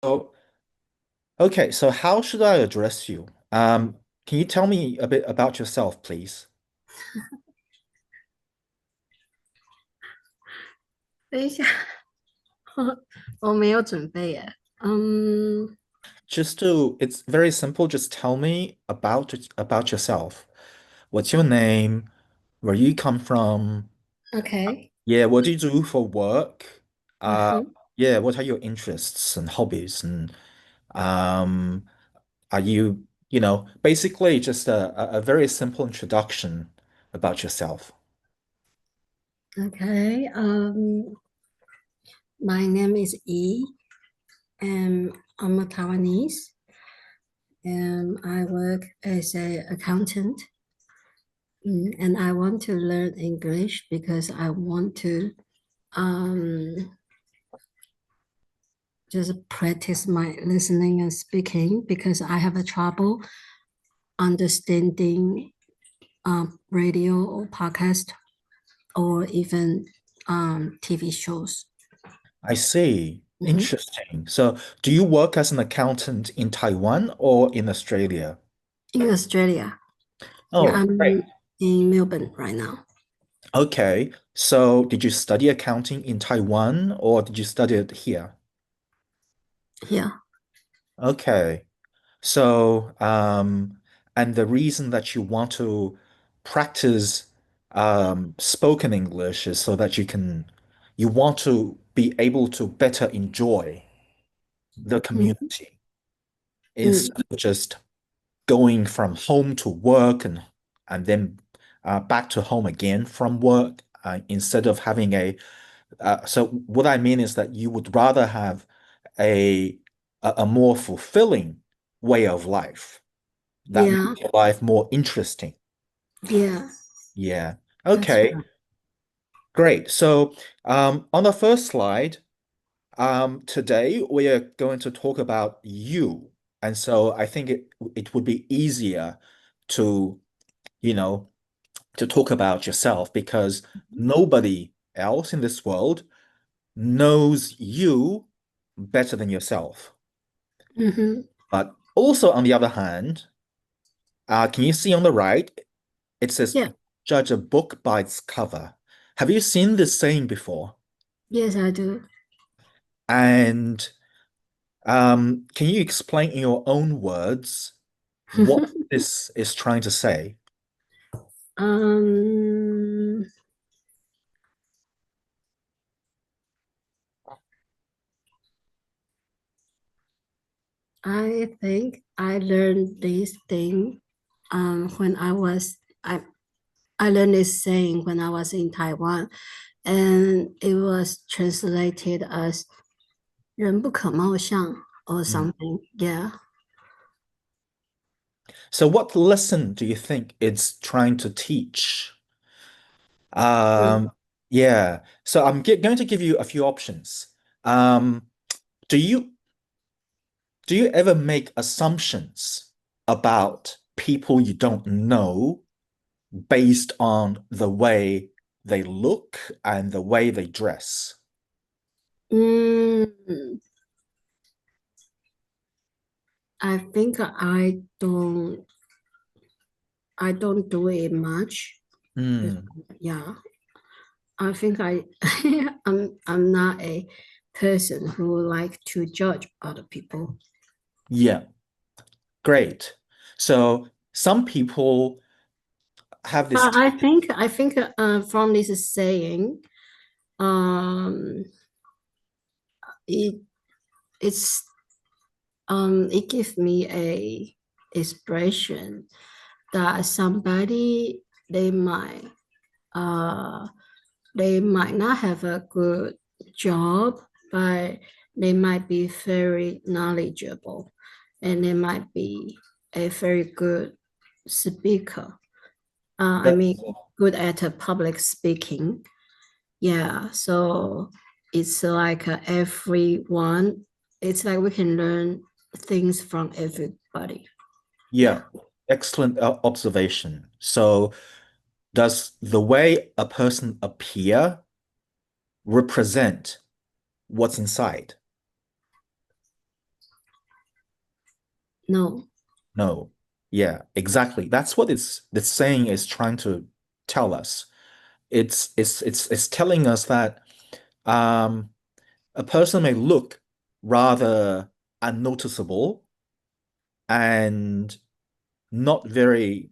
So, okay, so how should I address you? Can you tell me a bit about yourself, please? 等一下，我没有准备耶。It's very simple. Just tell me about yourself. What's your name? Where you come from? OK，Yeah, what do you do for work? 嗯 Uh, 哼 yeah, what are your interests and hobbies? And um, are basically just a very simple introduction about yourself. OK，my name is Yi, and I'm a Taiwanese, and I work as a accountant. And I want to learn English because I want to um, just practice my listening and speaking because I have a trouble understanding radio or podcast or even TV shows. I see. Mhm. Interesting. So, do you work as an accountant in Taiwan or in Australia? In Australia. Yeah, Oh, great. I'm in Melbourne right now. Okay. So, did you study accounting in Taiwan or did you study it here? Yeah. Okay. So, and the reason that you want to practice spoken English is so that you want to be able to better enjoy the Mhm. community Mm. instead of just going from home to work and then back to home again from work instead of having so what I mean is that you would rather have a a more fulfilling way of life that Yeah. makes your life more interesting. Yeah. Yeah. That's Okay, right. great. So on the first slide, today we are going to talk about you. And so I think it would be easier to, you know, to talk about yourself because nobody else in this world knows you better than yourself. Hmm. But also, on the other hand, can you see on the right, it says, Yeah. judge a book by its cover. Have you seen this saying before? Yes, I do. And can you explain in your own words what this is trying to say? um, I think I learned this thing when I learned this saying when I was in Taiwan, and it was translated as 人不可貌相 or Mm. something. Yeah. So, what lesson do you think it's trying to teach? Mm. Um, yeah. So going to give you a few options. Um, do you do you ever make assumptions about people you don't know based on the way they look and the way they dress? Mm, I think I don't do it much. Hmm. Yeah, I think I'm not a person who like to judge other people. Yeah, great. So some people have this. But I think from this saying, um, it it's it gives me a expression that somebody uh they might not have a good job, but they might be very knowledgeable and they might be a very good speaker. I That, mean, good at public speaking. Yeah, so it's like everyone, it's like we can learn things from everybody. yeah, Yeah. excellent observation. So does the way a person appear represent what's inside? No. No. Yeah, exactly. That's what it's saying is trying to tell us. It's telling us that um a person may look rather unnoticeable and not very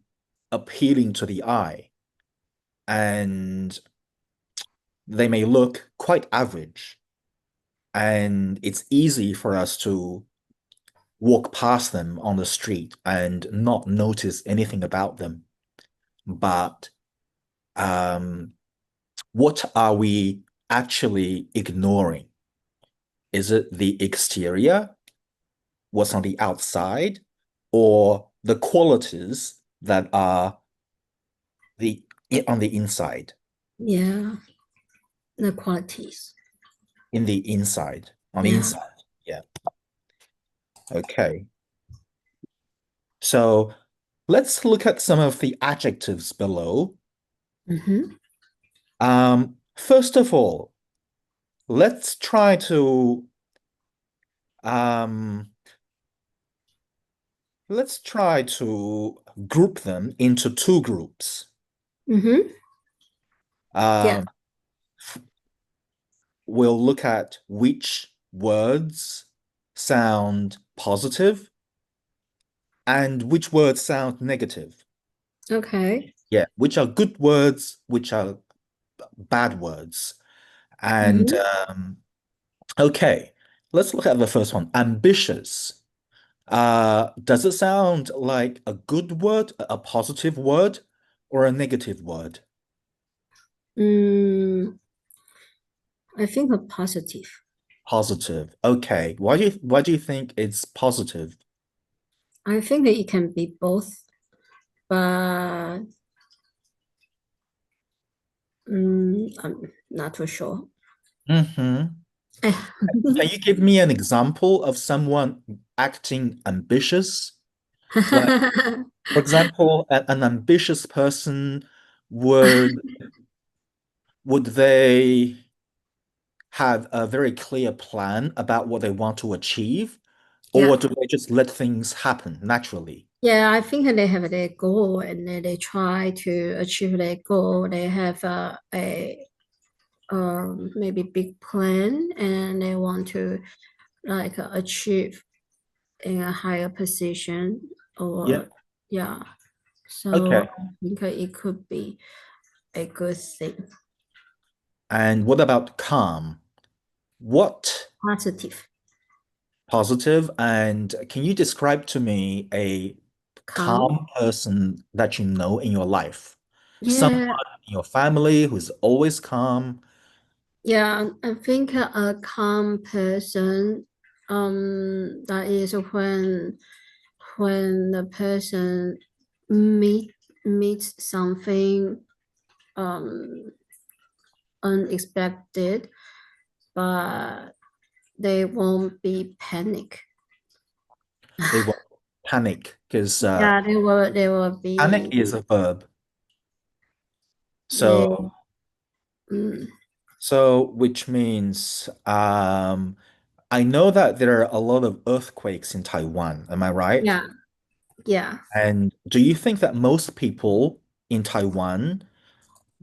appealing to the eye, and they may look quite average, and it's easy for us to walk past them on the street and not notice anything about them. But um, what are we actually ignoring? Is it the exterior, what's on the outside, or the qualities that are the on the inside, Yeah, the qualities. in the inside, on the Yeah. inside? Yeah. Okay. So let's look at some of the adjectives below. Mm-hmm. First of all, let's try to um, group them into two groups. Mm-hmm. Yeah. Um, we'll look at which words sound positive and which words sound negative. Okay. Yeah, which are good words, which are bad words. And Mm-hmm. okay, let's look at the first one. Ambitious. Does it sound like a good word, a positive word, or a negative word? Mm, I think a positive. Positive. Okay. Why do you think it's positive? I think that it can be both, but I'm not too sure. Hmm. Can you give me an example of someone acting ambitious? Like, for example, an ambitious person would would they have a very clear plan about what they want to achieve, or Yeah. do they just let things happen naturally? Yeah, I think they have their goal and then they try to achieve their goal. They have maybe big plan and they want to like achieve in a higher position Yeah. or yeah. So Okay. I think it could be a good thing. And what about calm? What Positive, positive? And can you describe to me a calm. calm person that you know in your life? Someone Yeah, in your family who's always calm. yeah. I think a calm person, that is when the person meet meets something um unexpected, but they won't be panic. They won't panic because Yeah, they will panic be is a verb. they So, mm, which means I know that there are a lot of earthquakes in Taiwan. Am I right? yeah, yeah. And do you think that most people in Taiwan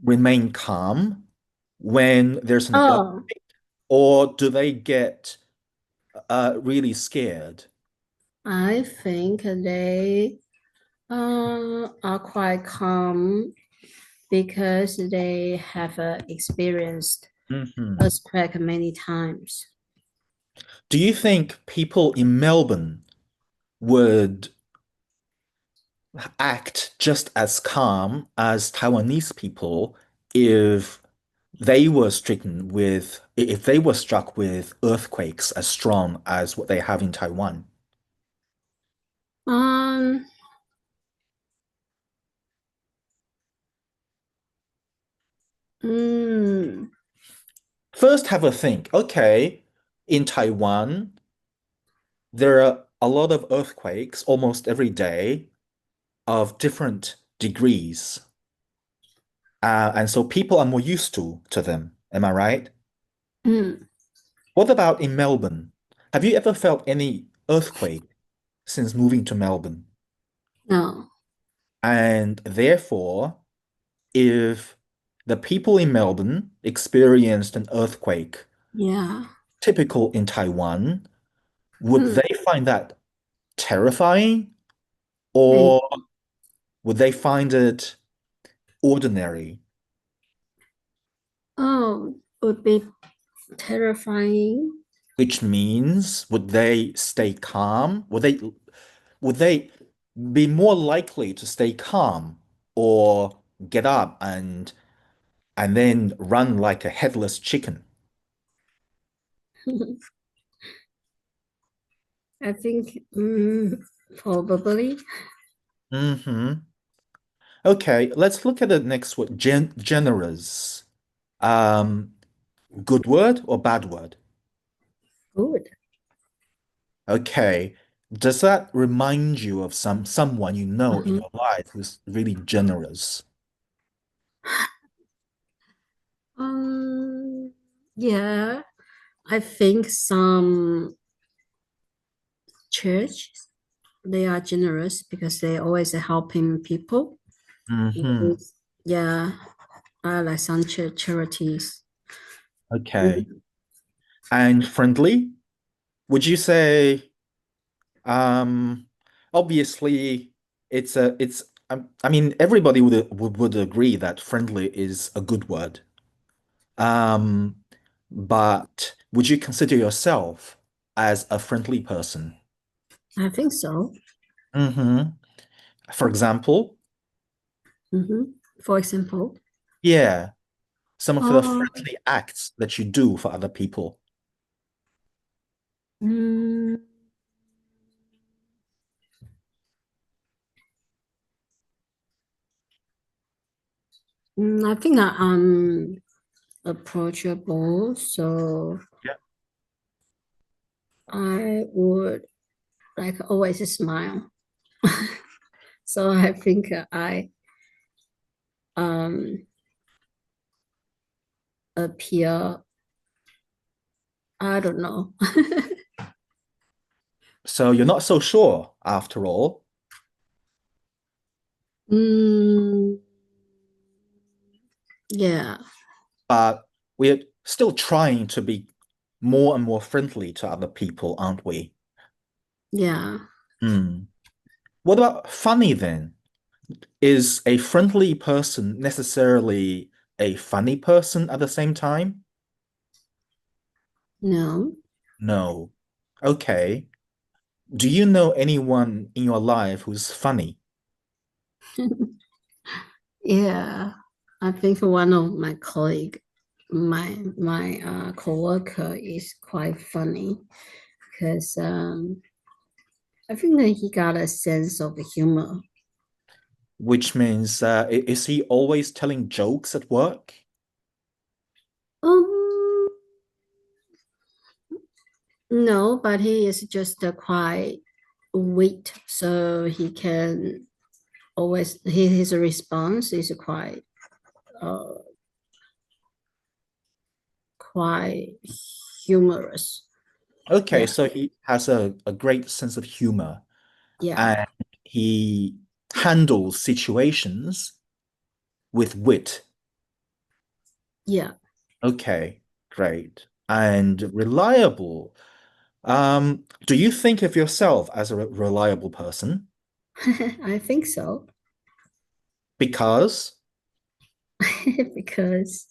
remain calm when there's an earthquake, Oh, or do they get really scared? I think they are quite calm because they have experienced Hmm. earthquake many times. Do you think people in Melbourne would act just as calm as Taiwanese people if they were stricken with, if they were struck with earthquakes as strong as what they have in Taiwan? Um, mm, First, have a think. Okay, in Taiwan, there are a lot of earthquakes almost every day of different degrees. And so people are more used to them. Am I right? mm. What about in Melbourne? Have you ever felt any earthquake? since moving to Melbourne. No. And therefore, if the people in Melbourne experienced an earthquake, Yeah. typical in Taiwan, would Hmm. they find that terrifying I, or would they find it ordinary? oh, would be terrifying. Which means would they stay calm? Would they be more likely to stay calm or get up and then run like a headless chicken? I think probably. Hmm. Okay, let's look at the next word, generous. Um, Good word or bad word? Good. Okay. Does that remind you of someone you know in Mhm. your life who's really generous? Um, yeah, I think some church they are generous because they always helping people. Hmm. Mhm. Yeah, like some charities. Okay. Mm, And friendly? Would you say, um, obviously I mean, everybody would agree that friendly is a good word. Um, but would you consider yourself as a friendly person? I think so. Hmm. For example, Hmm. For example, yeah, some of the oh, friendly acts that you do for other people. mm, I think I'm approachable, so Yeah. I would like always smile. So I think I um appear, I don't know. So you're not so sure after all, Mm, yeah, but we're still trying to be more and more friendly to other people, aren't we? yeah. Hmm. What about funny then? Is a friendly person necessarily a funny person at the same time? No. No. Okay. Do you know anyone in your life who's funny? Yeah. I think one of my colleague, my coworker is quite funny because I think that he got a sense of humor. Which means, is he always telling jokes at work? Um, no, but he is just quite wit, so he can always his response is uh quite humorous. Okay, Yeah, so he has a great sense of humor yeah, and he handles situations with wit. yeah. Okay, great. And reliable. Do you think of yourself as a reliable person? I think so Because, because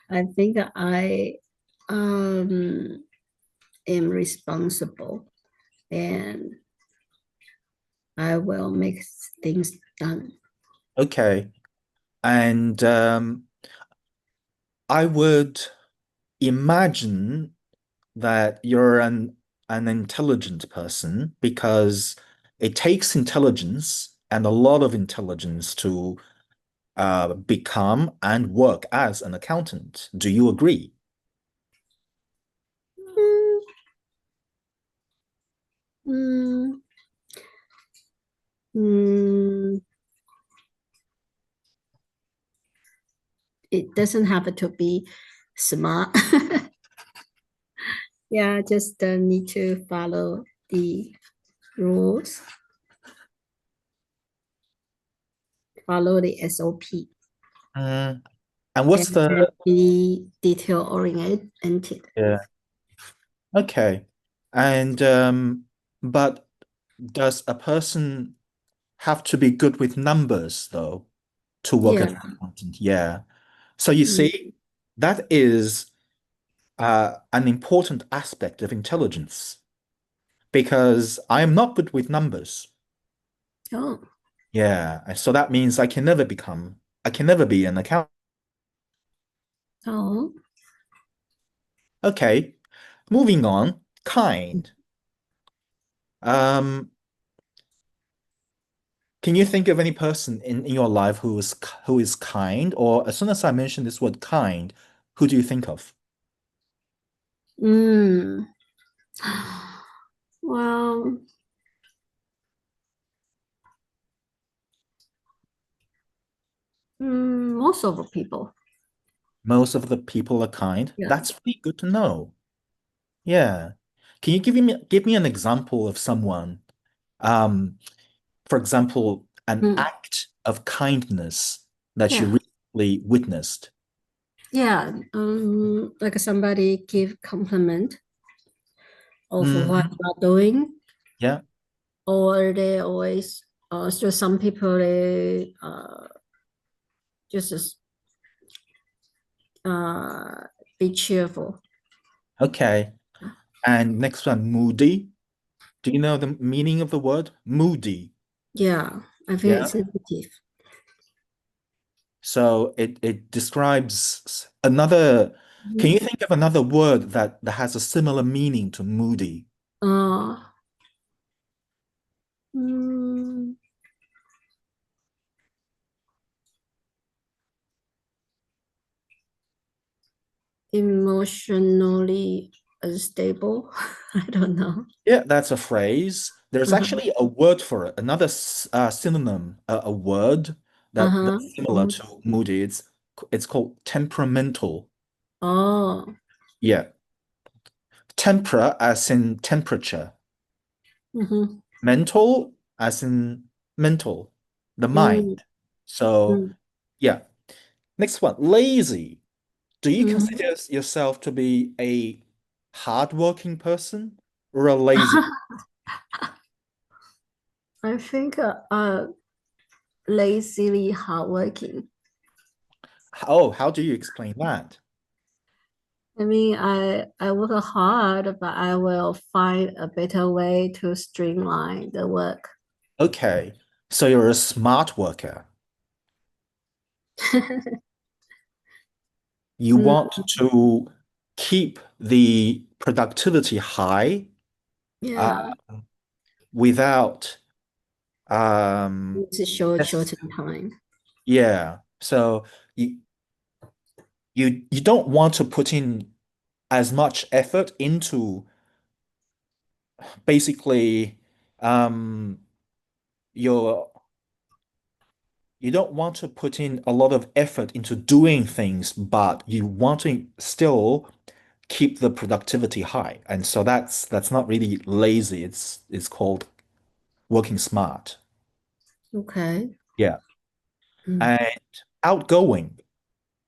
I think I um am responsible and I will make things done. okay. And I would imagine that you're an intelligent person because it takes intelligence and a lot of intelligence to become and work as an accountant. Do you agree? Mm, mm, mm, it doesn't have to be smart. Yeah, just need to follow the rules, follow the SOP, Mm, and what's and then the be detail oriented. yeah, okay. And but does a person have to be good with numbers though to work as Yeah. an accountant? Yeah. So you Mm. see, that is an important aspect of intelligence because I am not good with numbers. Oh, Yeah. And so that means I can never be an accountant. oh. Okay. Moving on. Kind. Um, can you think of any person in your life who is kind? Or as soon as I mention this word kind, who do you think of? Mm. Well, most of the people. Most of the people are kind. Yeah. That's really good to know. Yeah. Can you give me an example of someone, um, for example, an Mm. act of kindness that you Yeah. recently witnessed? Yeah. Like somebody give compliment of what Hmm. you are doing, Yeah. or they always, so some people they just uh be cheerful. Okay. And next one, moody. Do you know the meaning of the word moody? Yeah, I think Yeah. it's sensitive. So it describes another. Can Mhm. you think of another word that has a similar meaning to moody? Uh, mm, Emotionally unstable. I don't know. Yeah, that's a phrase. There's Uh-huh. actually a word for it, another synonym, a word Uh-huh. that's similar Uh-huh. to moody. It's called temperamental. Oh. Yeah, tempera as in temperature, Mm-hmm. mental as in mental, the mind. Mm, So mm, yeah. Next one, lazy. Do you mm. consider yourself to be a hardworking person or a lazy? I think lazily hardworking. Oh, how do you explain that? I mean, I work hard, but I will find a better way to streamline the work. Okay, so you're a smart worker. You Mm, want to keep the productivity high uh, yeah, without um it's a short necess- time. yeah. So you you don't want to put in as much effort into basically um your you don't want to put in a lot of effort into doing things, but you want to still keep the productivity high. And so that's not really lazy. It's called working smart. Okay. Yeah. Mm. And outgoing.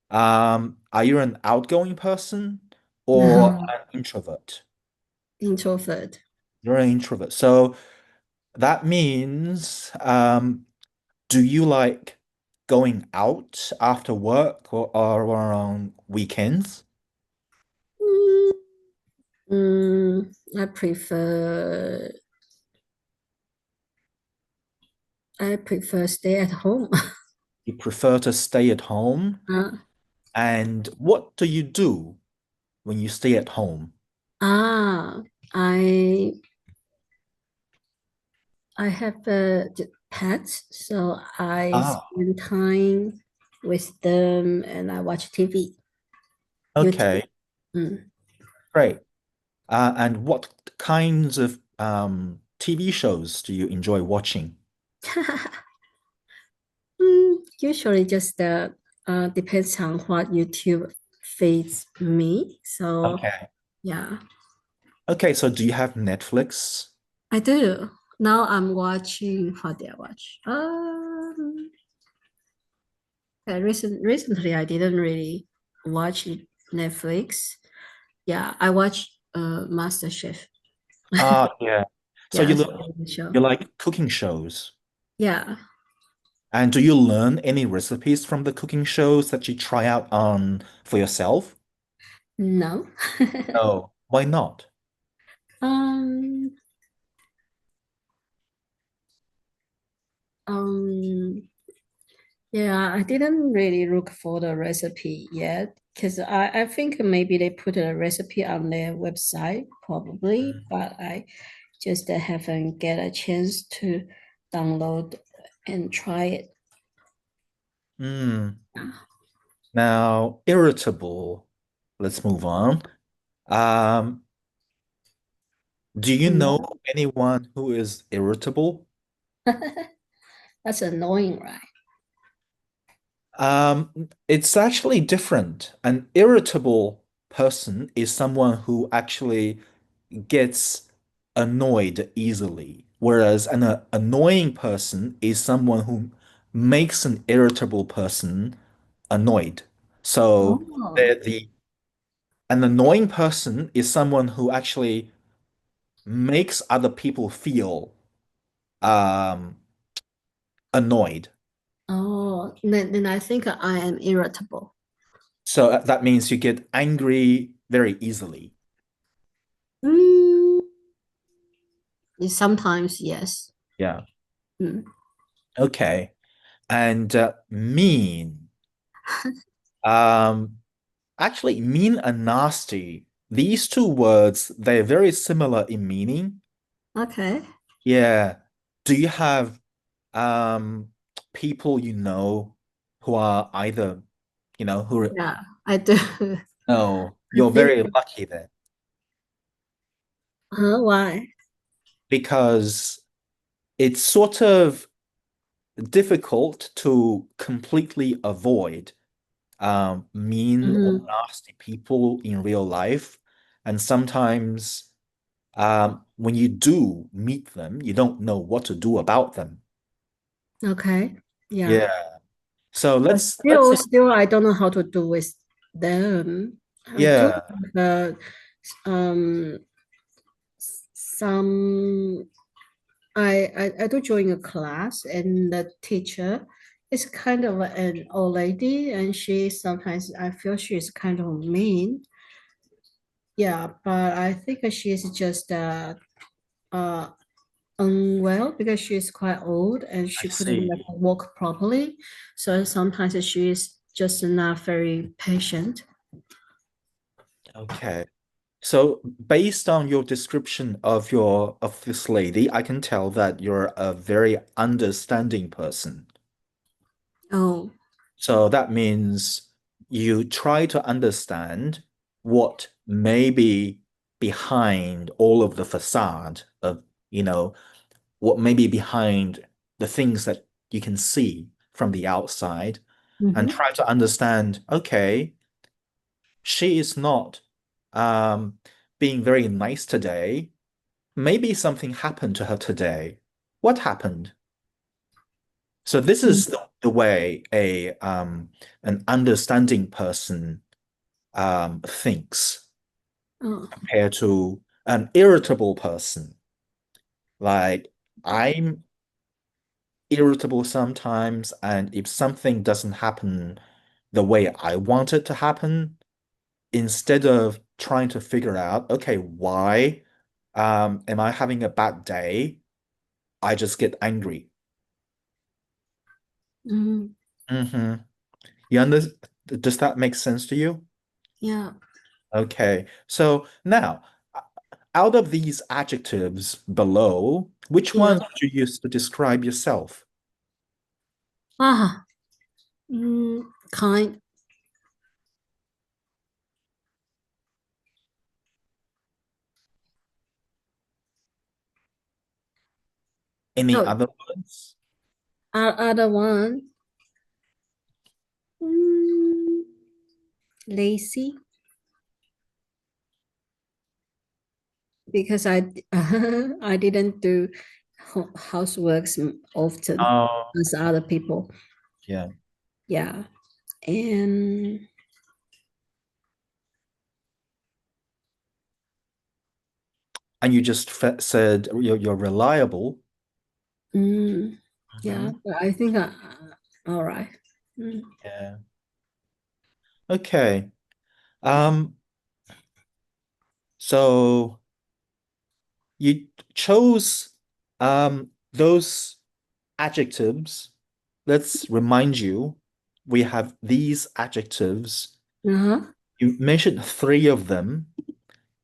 Are you an outgoing person or No, an introvert? introvert. You're an introvert. So that means, do you like going out after work or on weekends? Mm, I prefer stay at home. You prefer to stay at home? Uh, And what do you do when you stay at home? ah, I have pets, so I Ah, spend time with them and I watch TV, YouTube. okay, Mm. great. And what kinds of TV shows do you enjoy watching? Usually just depends on what YouTube feeds me. So Okay. yeah, Okay, so do you have Netflix? I do. Now I'm watching, what did I watch? Recently I didn't really watch Netflix. Yeah, I watched MasterChef. Ah, yeah. So Yeah, you it's a look, good show. you like cooking shows. Yeah. And do you learn any recipes from the cooking shows that you try out on for yourself? No. Oh, why not? Um, um, yeah, I didn't really look for the recipe yet because I think maybe they put a recipe on their website, probably, but I just haven't get a chance to download and try it. Hmm. Now, irritable. Let's move on. Um, do you know Mm. anyone who is irritable? That's annoying, right? It's actually different. An irritable person is someone who actually gets annoyed easily, whereas an annoying person is someone who makes an irritable person annoyed. So Oh, they're the an annoying person is someone who actually makes other people feel um, annoyed. then I think I am irritable. So that means you get angry very easily. Mm, sometimes, yes. Yeah. Mm. Okay. And mean. Um, Actually, mean and nasty. These two words, they're very similar in meaning. Okay. Yeah. Do you have um people you know who are either, who Yeah, I do. no, I you're think, very lucky there why? because it's sort of difficult to completely avoid mean or Mhm. nasty people in real life. And sometimes when you do meet them, you don't know what to do about them. Okay. Yeah. Yeah. So But let's say, still, I don't know how to do with them. I do yeah, have um some I do join a class and the teacher is kind of an old lady and she sometimes I feel she is kind of mean. Yeah, but I think she is just uh unwell because she is quite old and I she couldn't like, see. walk properly. So sometimes she is just not very patient. Okay. So based on your description of this lady, I can tell that you're a very understanding person. Oh, So that means you try to understand what may be behind all of the facade of, you know, what may be behind the things that you can see from the outside and mm-hmm. try to understand, okay, she is not um, being very nice today. Maybe something happened to her today. What happened? So this is the way an understanding person thinks Oh, compared to an irritable person. Like I'm irritable sometimes, and if something doesn't happen the way I want it to happen, instead of trying to figure out, okay, why am I having a bad day? I just get angry. mm, hmm You under Does that make sense to you? yeah. Okay. So now, out of these adjectives below, which Yeah. ones would you use to describe yourself? Ah, mm, kind. Any Oh, other ones? other one. Mm, lazy because I I didn't do houseworks often Oh, as other people. yeah. Yeah. And And you just said you're reliable. mm, yeah, Mhm. but I think all right. Mm. Yeah. Okay. Um, so you chose those adjectives. Let's remind you, we have these adjectives. Uh-huh. You mentioned three of them,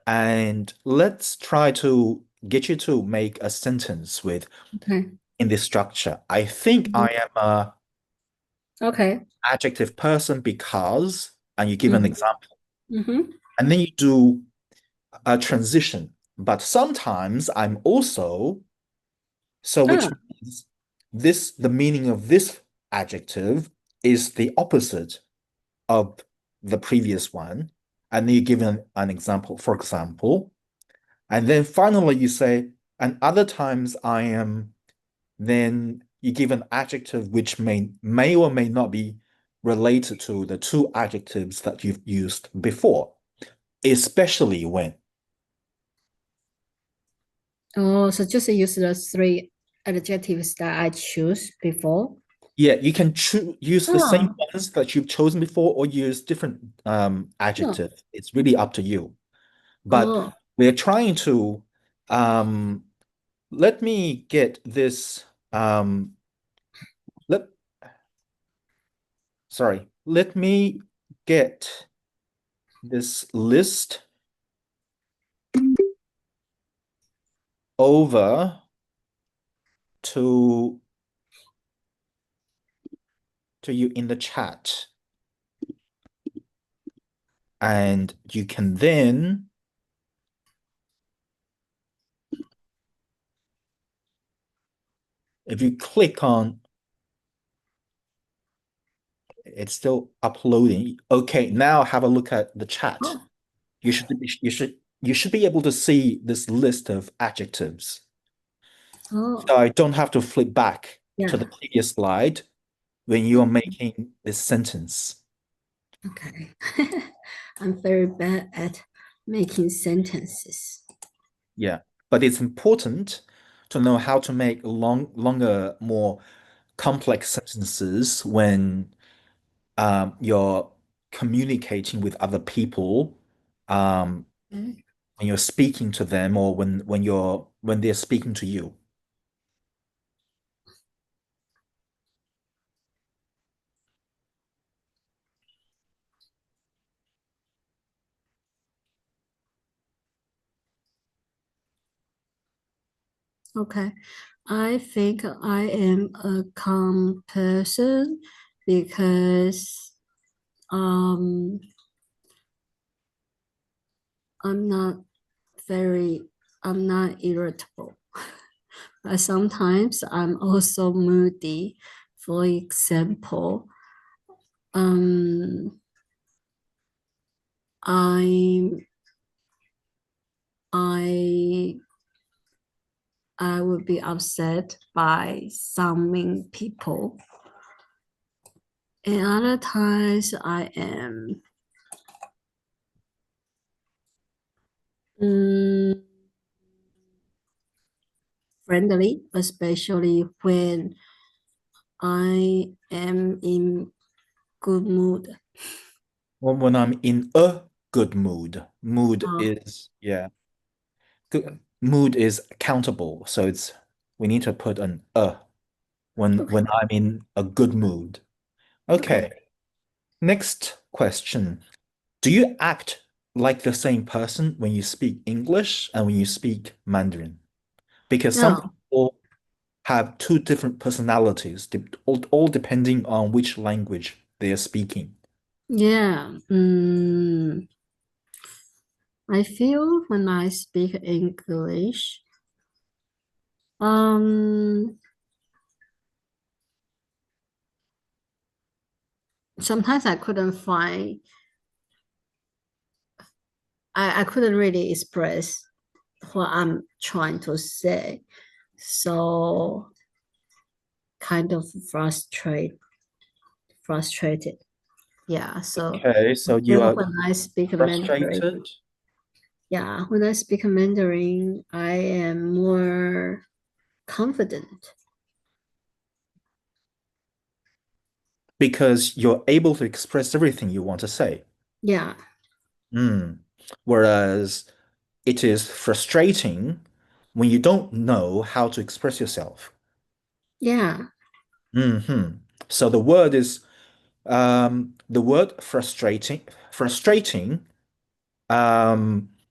and let's try to get you to make a sentence with Okay. in this structure. I think I Mhm. am a Okay. adjective person because, and you give an Mm-hmm. example, Mm-hmm. and then you do a transition. But sometimes I'm also, so which Ah, means the meaning of this adjective is the opposite of the previous one. And then you give an example, for example, and then finally you say, and other times I am, then you give an adjective which may or may not be related to the two adjectives that you've used before, especially when. oh, so just use the three adjectives that I choose before. Yeah, you can use the same Oh, ones that you've chosen before or use different oh, adjective. It's really up to you. But oh, we're trying to um let me get this let sorry, let me get this list over to you in the chat. And you can then, if you click on, it's still uploading. Okay, now have a look at the chat. oh, You should be able to see this list of adjectives. oh, So I don't have to flip back to the yeah. previous slide when you are making this sentence. Okay. I'm very bad at making sentences. Yeah, but it's important to know how to make longer, more complex sentences when you're communicating with other people, um, Okay. when you're speaking to them, or when they're speaking to you. Okay. I think I am a calm person because um I'm not very I'm not irritable. But sometimes I'm also moody. For example, um I'm I I would be upset by some mean people. And other times I am mm, friendly, especially when I am in good mood. When I'm in a good mood, mood Uh, is, yeah, good mood is countable. So we need to put an okay. when I'm in a good mood. Okay. Okay, next question. Do you act like the same person when you speak English and when you speak Mandarin? Because some No. people have two different personalities, all depending on which language they are speaking. Yeah. I feel when I speak English, um, sometimes I couldn't find, I couldn't really express what I'm trying to say. so kind of frustrated. Yeah, so Okay, so you then are when I speak Mandarin, frustrated yeah, when I speak Mandarin, I am more confident. because you're able to express everything you want to say. Yeah, Mm. Whereas it is frustrating when you don't know how to express yourself. yeah. Hmm. So the word frustrating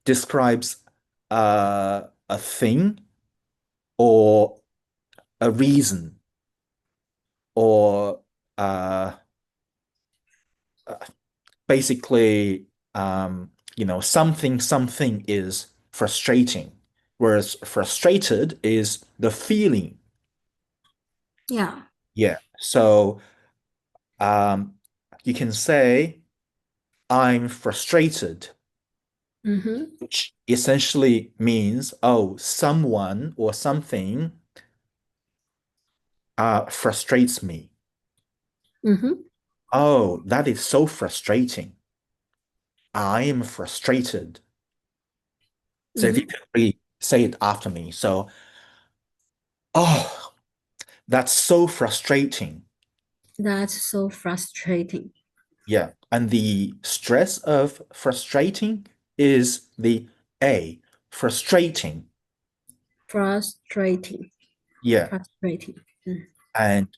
describes a thing or a reason or uh, basically something is frustrating, whereas frustrated is the feeling. Yeah. Yeah. So um, you can say I'm frustrated, Mm-hmm. which essentially means, oh, someone or something frustrates me. Mm-hmm. Oh, that is so frustrating. I am frustrated. So if you Mm-hmm. could really say it after me. So, oh, that's so frustrating. That's so frustrating. Yeah. And the stress of frustrating is the A, frustrating. Frustrating. Yeah. Frustrating. Mm. And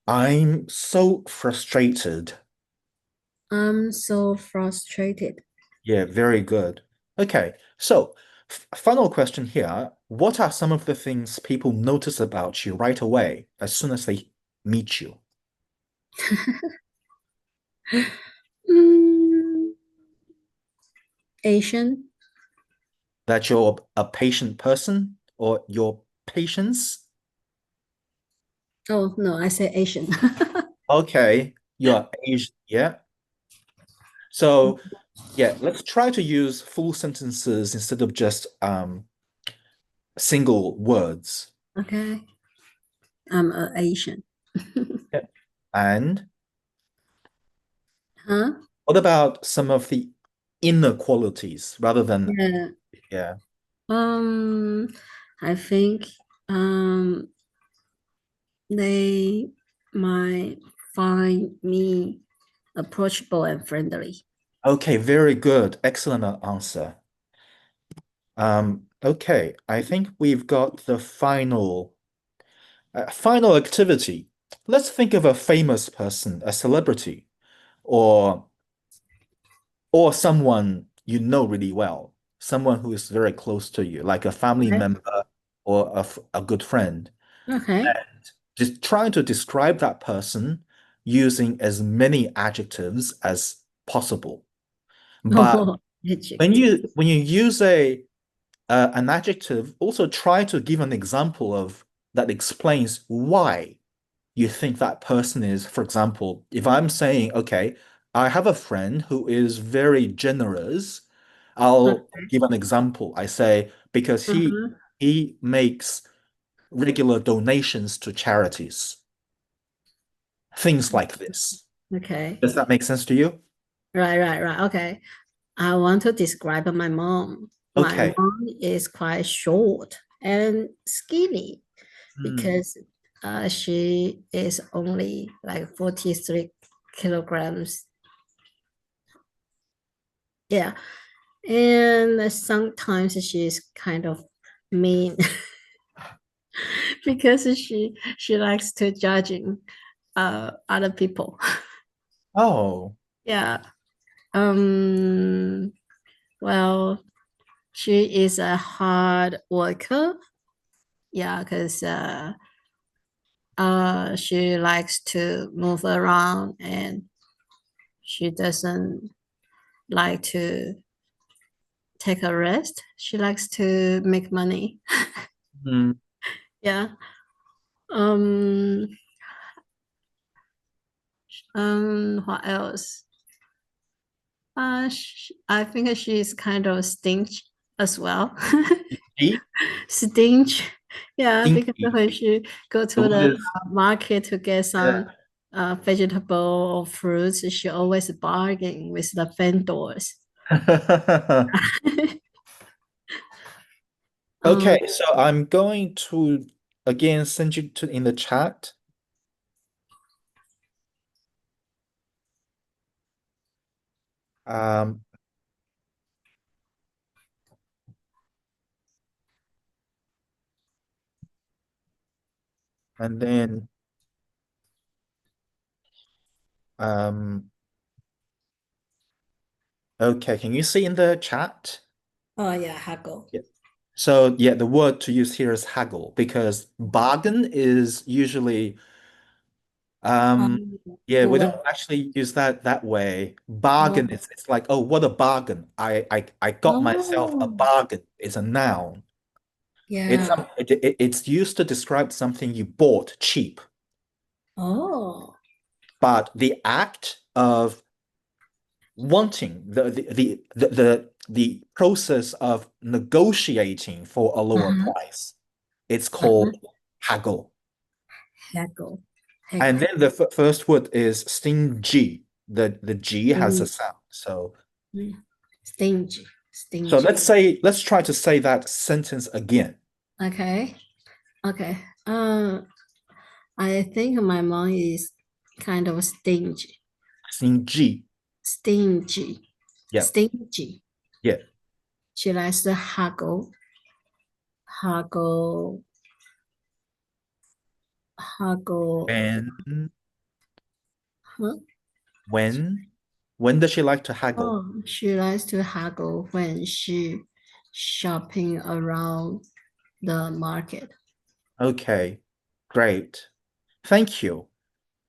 I'm so frustrated. I'm so frustrated. Yeah, very good. Okay. So, final question here. What are some of the things people notice about you right away as soon as they meet you? Mm, Asian. That you're a patient person or your patience? Oh no, I say Asian. Okay, you're Asian. Yeah. So, yeah, let's try to use full sentences instead of just single words. Okay, I'm a Asian. Yeah. And Huh? what about some of the inner qualities rather than, Yeah. yeah. Um, I think um they might find me approachable and friendly. Okay, very good. Excellent answer. Okay, I think we've got the final activity. Let's think of a famous person, a celebrity, or or someone you know really well, someone who is very close to you, like a family Okay. member or a good friend. Okay. Just trying to describe that person using as many adjectives as possible. But Oh, when adjective. you use a an adjective, also try to give an example of that explains why you think that person is. For example, if I'm saying, okay, I have a friend who is very generous, I'll give an example. I say, because Uh-huh. he makes regular donations to charities, things like this. Okay. Does that make sense to you? Right, right, right. Okay. I want to describe my mom. My Okay. mom is quite short and skinny Hmm. because she is only like 43 kilograms. Yeah. And sometimes she's kind of mean because she likes to judging other people. Oh. Yeah. Um well, she is a hard worker. Yeah, because she likes to move around and she doesn't like to take a rest. She likes to make money. Hmm. Yeah. Um, what else? I think she's kind of stingy as well. He? Stingy. Yeah, because Stingy. when she go The to word the is market to get yeah. some vegetable or fruits, she always bargain with the vendors. Um, Okay, so I'm going to again send you to in the chat. Um, and then um, okay, can you see in the chat? oh yeah, haggle. Yeah. So yeah, the word to use here is haggle because bargain is usually yeah, we don't What? actually use that way. Bargain Oh, is it's like, oh, what a bargain. I got myself a oh, bargain. It's a noun. yeah. It's used to describe something you bought cheap. Oh, But the act of wanting the process of negotiating for a lower uh-huh, price, it's uh-huh. called haggle. Haggle, And haggle. then the first word is stingy. The G has a Mm, sound. Stingy, So stingy. let's try to say that sentence again. Okay, okay. I think my mom is kind of stingy, Stingy. stingy, Yeah. stingy. Yeah. She likes to haggle, haggle, haggle. And Huh? when when does she like to haggle? Oh, she likes to haggle when she shopping around the market. Okay. Great. Thank you.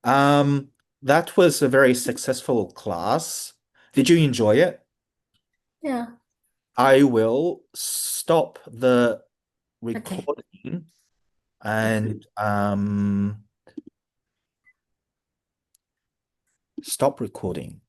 Um, that was a very successful class. Did you enjoy it? Yeah. I will stop the Okay. recording Okay. and stop recording.